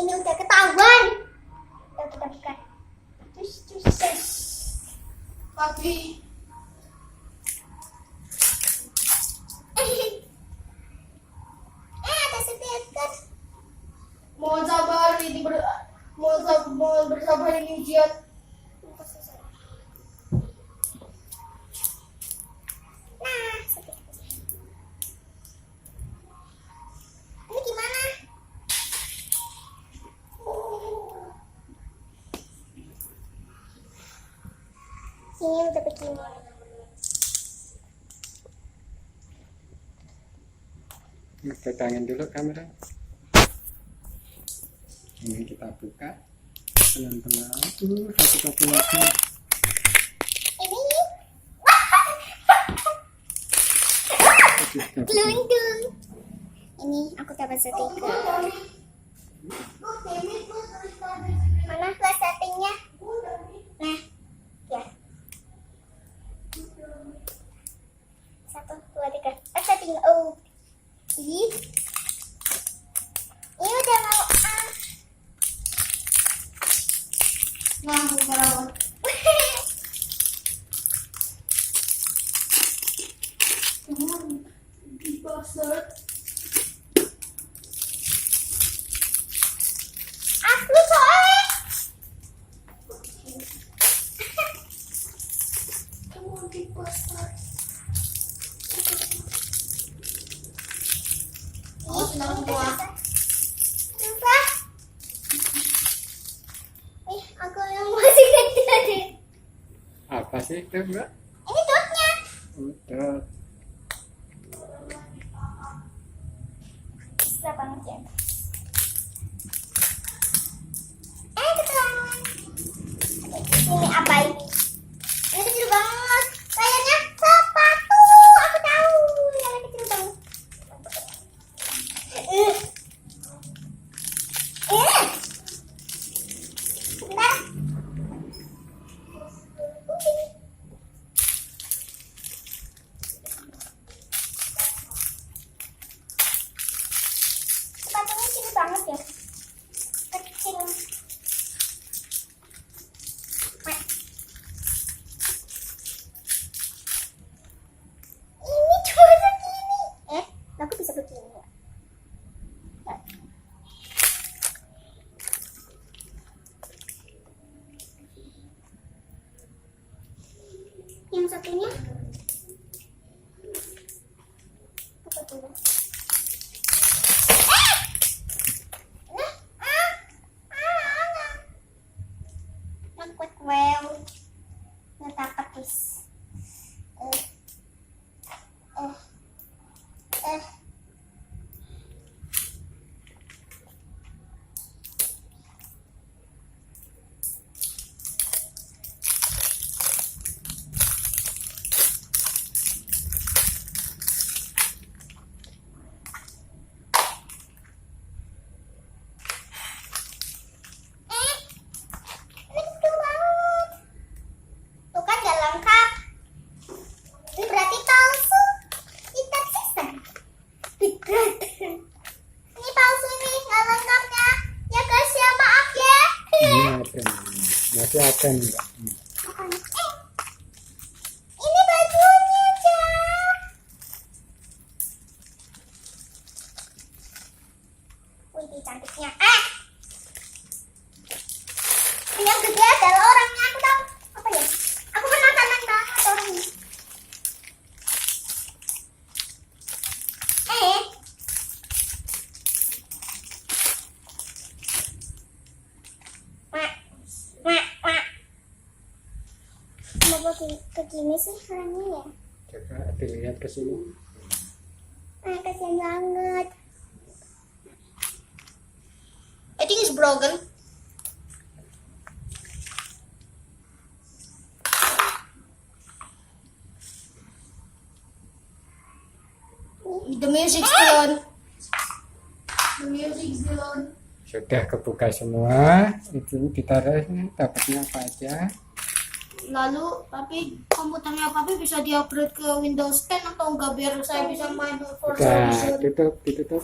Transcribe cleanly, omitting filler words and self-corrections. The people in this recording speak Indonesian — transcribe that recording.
Ini udah ketahuan. Kita buka. Cus. Papi. Ada stiker. Mohon sabar ini mohon bersabar ini ujian. Nah, stiker. Ini gimana? Ini udah begini. Pegangin dulu kamera. Ini kita buka pelan-pelan. Satu lagi. Ini. Gelundung. Ini aku dapat stiker. Mana kelas settingnya? Nah, ya. 1, 2, 3. Setting. Oh. Ini udah mau Nah, sekarang bastard. Asli soalnya. Come on, big bastard. Oh, senang gua. Kenapa? Aku yang masih kecil deh. Apa sih itu, Mbak? Ini dotnya. Udah. Bisa banget ya. Ketahuan. Ini apa ini? Ini kecil banget. Kayaknya sepatu. Aku tahu. Yang kecil banget. Sebentar. Sepatunya kecil banget ya. Kecil. Ini cuma segini. Aku bisa begini ya. Yang satunya apa dulu? Well, natapakis. Ini kecil banget. Tuh kan gak lengkap. Ini berarti palsu. Kita sistem. Ini palsu ini gak lengkapnya. Ya guys ya maaf ya. Ini apa? Masih ada enggak? Ini bajunya Cak. Wih cantiknya. Yang gede adalah orangnya, aku tahu. Apa ya? Aku penasaran banget orangnya. Kenapa begini sih orangnya ya? Coba dilihat ke sini. Kasihan banget. I think it's broken. The music's still on. The music's still on. Sudah kebuka semua. Itu ditaruh ini, dapatnya apa aja. Lalu, tapi komputernya papi bisa di-upgrade ke Windows 10 atau enggak biar saya bisa main Forza Udah Horizon? ditutup.